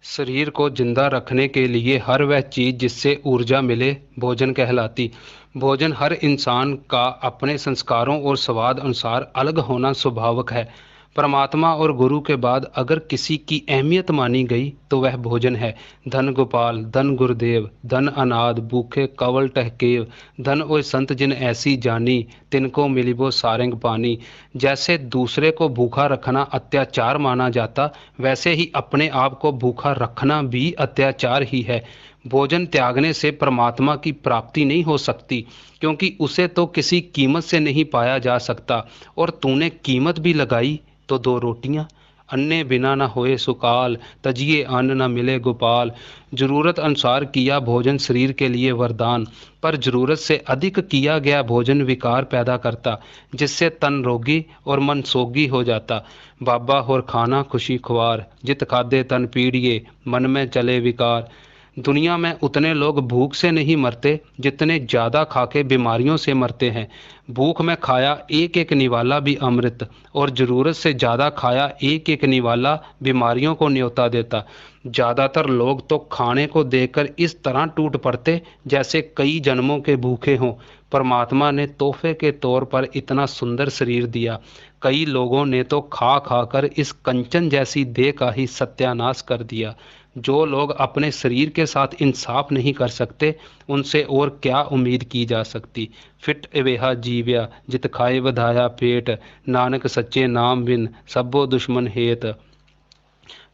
शरीर को जिंदा रखने के लिए हर वह चीज जिससे ऊर्जा मिले भोजन कहलाती। भोजन हर इंसान का अपने संस्कारों और स्वाद अनुसार अलग होना स्वाभाविक है। परमात्मा और गुरु के बाद अगर किसी की अहमियत मानी गई तो वह भोजन है। धन गोपाल, धन गुरुदेव, धन अनाथ भूखे कवल टहकेव, धन ओय संत जिन ऐसी जानी, तिनको मिलिबो सारंग पानी। जैसे दूसरे को भूखा रखना अत्याचार माना जाता, वैसे ही अपने आप को भूखा रखना भी अत्याचार ही है। भोजन त्यागने से परमात्मा की प्राप्ति नहीं हो सकती, क्योंकि उसे तो किसी कीमत से नहीं पाया जा सकता। और तूने कीमत भी लगाई तो दो रोटियां। अन्ने बिना न होए सुकाल, तजिए अन्न न मिले गोपाल। जरूरत अनुसार किया भोजन शरीर के लिए वरदान, पर जरूरत से अधिक किया गया भोजन विकार पैदा करता, जिससे तन रोगी और मन सोगी हो जाता। बाबा होर खाना खुशी खुआर, जित खादे तन पीड़िए, मन में चले विकार। दुनिया में उतने लोग भूख से नहीं मरते जितने ज़्यादा खाके बीमारियों से मरते हैं। भूख में खाया एक एक निवाला भी अमृत, और ज़रूरत से ज़्यादा खाया एक एक निवाला बीमारियों को न्योता देता। ज़्यादातर लोग तो खाने को देखकर इस तरह टूट पड़ते जैसे कई जन्मों के भूखे हों। परमात्मा ने तोहफे के तौर पर इतना सुंदर शरीर दिया, कई लोगों ने तो खा खा कर इस कंचन जैसी देह का ही सत्यानाश कर दिया। जो लोग अपने शरीर के साथ इंसाफ नहीं कर सकते, उनसे और क्या उम्मीद की जा सकती। फिट एवेहा जीव्या, जित खाए वधाया पेट, नानक सच्चे नाम बिन सबो दुश्मन हेत।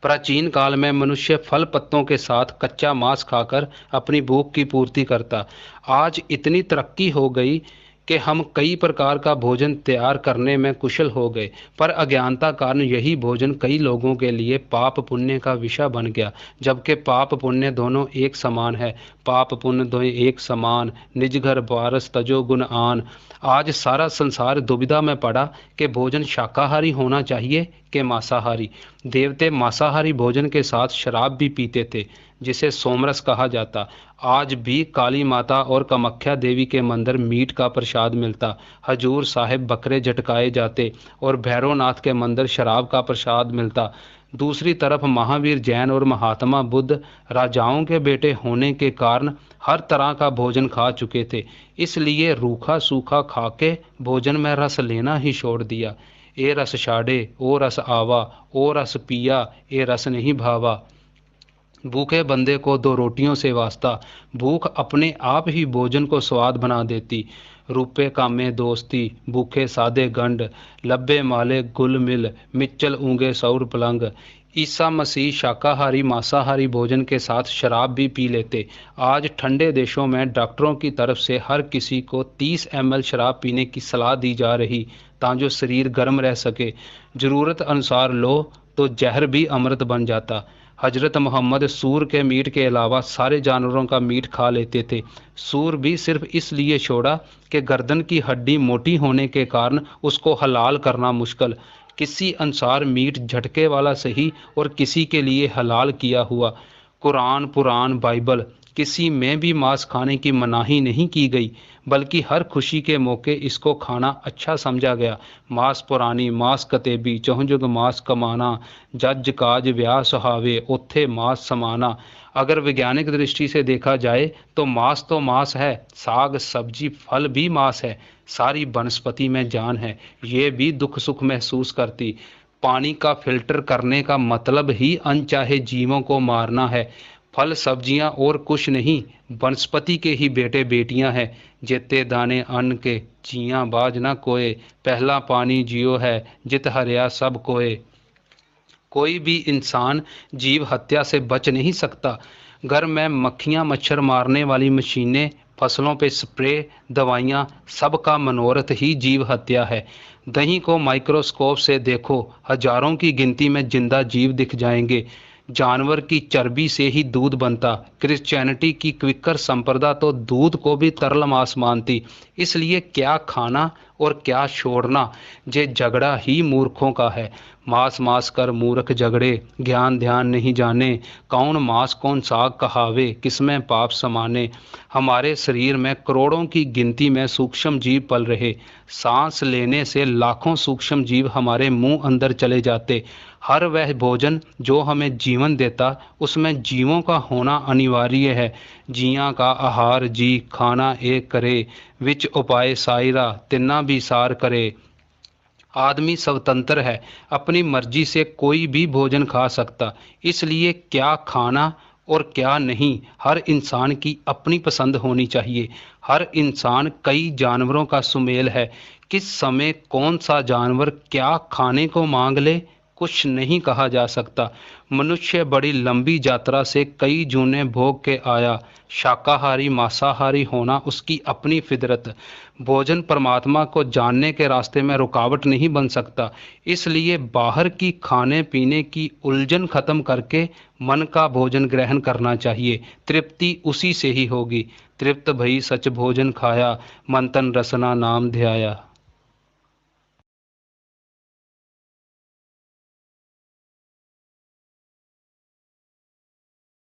प्राचीन काल में मनुष्य फल पत्तों के साथ कच्चा मांस खाकर अपनी भूख की पूर्ति करता। आज इतनी तरक्की हो गई कि हम कई प्रकार का भोजन तैयार करने में कुशल हो गए, पर अज्ञानता कारण यही भोजन कई लोगों के लिए पाप पुण्य का विषय बन गया, जबकि पाप पुण्य दोनों एक समान है। पाप पुण्य दोनों एक समान, निज घर बारस तजो गुण आन। आज सारा संसार दुविधा में पड़ा कि भोजन शाकाहारी होना चाहिए कि मांसाहारी। देवते मांसाहारी भोजन के साथ शराब भी पीते थे, जिसे सोमरस कहा जाता। आज भी काली माता और कामाख्या देवी के मंदिर मीट का प्रसाद मिलता, हजूर साहिब बकरे झटकाए जाते और भैरवनाथ के मंदिर शराब का प्रसाद मिलता। दूसरी तरफ महावीर जैन और महात्मा बुद्ध राजाओं के बेटे होने के कारण हर तरह का भोजन खा चुके थे, इसलिए रूखा सूखा खा के भोजन में रस लेना ही छोड़ दिया। ए रस छाड़े ओ रस आवा, ओ रस पिया ए रस नहीं भावा। भूखे बंदे को दो रोटियों से वास्ता, भूख अपने आप ही भोजन को स्वाद बना देती। रूपे कामे दोस्ती, भूखे सादे गंड, लब्बे माले गुल मिल, मिच्चल ऊँगे सौर पलंग। ईसा मसीह शाकाहारी मांसाहारी भोजन के साथ शराब भी पी लेते। आज ठंडे देशों में डॉक्टरों की तरफ से हर किसी को 30 ml शराब पीने की सलाह दी जा रही, ताकि शरीर गर्म रह सके। ज़रूरत अनुसार लो तो जहर भी अमृत बन जाता। हजरत मोहम्मद सूर के मीट के अलावा सारे जानवरों का मीट खा लेते थे। सूर भी सिर्फ इसलिए छोड़ा कि गर्दन की हड्डी मोटी होने के कारण उसको हलाल करना मुश्किल। किसी अनुसार मीट झटके वाला सही और किसी के लिए हलाल किया हुआ। कुरान पुराण बाइबल किसी में भी मांस खाने की मनाही नहीं की गई, बल्कि हर खुशी के मौके इसको खाना अच्छा समझा गया। मांस पुरानी मांस कतेबी, चहुंजुग मांस कमाना, जज काज ब्याह सुहावे ओथे मांस समाना। अगर वैज्ञानिक दृष्टि से देखा जाए तो मांस है, साग सब्जी फल भी मांस है। सारी वनस्पति में जान है, ये भी दुख सुख महसूस करती। पानी का फिल्टर करने का मतलब ही अनचाहे जीवों को मारना है। फल सब्जियां और कुछ नहीं, वनस्पति के ही बेटे बेटियां हैं। जेते दाने अन्न के, जियां बाज ना कोय, पहला पानी जियो है, जित हरिया सब कोय। कोई भी इंसान जीव हत्या से बच नहीं सकता। घर में मक्खियां मच्छर मारने वाली मशीनें, फसलों पे स्प्रे दवाइयां, सबका मनोरथ ही जीव हत्या है। दही को माइक्रोस्कोप से देखो, हजारों की गिनती में जिंदा जीव दिख जाएंगे। जानवर की चर्बी से ही दूध बनता। क्रिश्चियनिटी की क्विकर संप्रदा तो दूध को भी तरल मांस मानती। इसलिए क्या खाना और क्या छोड़ना, ये झगड़ा ही मूर्खों का है। मांस मांस कर मूर्ख झगड़े, ज्ञान ध्यान नहीं जाने, कौन मांस कौन साग कहावे, किसमें पाप समाने। हमारे शरीर में करोड़ों की गिनती में सूक्ष्म जीव पल रहे। सांस लेने से लाखों सूक्ष्म जीव हमारे मुंह अंदर चले जाते। हर वह भोजन जो हमें जीवन देता, उसमें जीवों का होना अनिवार्य है। जियां का आहार जी खाना एक करे, विच उपाय सायरा तिन्ना भी सार करे। आदमी स्वतंत्र है, अपनी मर्जी से कोई भी भोजन खा सकता, इसलिए क्या खाना और क्या नहीं हर इंसान की अपनी पसंद होनी चाहिए। हर इंसान कई जानवरों का सुमेल है, किस समय कौन सा जानवर क्या खाने को मांग ले कुछ नहीं कहा जा सकता। मनुष्य बड़ी लंबी यात्रा से कई जूने भोग के आया, शाकाहारी मांसाहारी होना उसकी अपनी फितरत। भोजन परमात्मा को जानने के रास्ते में रुकावट नहीं बन सकता, इसलिए बाहर की खाने पीने की उलझन खत्म करके मन का भोजन ग्रहण करना चाहिए। तृप्ति उसी से ही होगी। तृप्त भई सच भोजन खाया, मन तन रसना नाम ध्याया।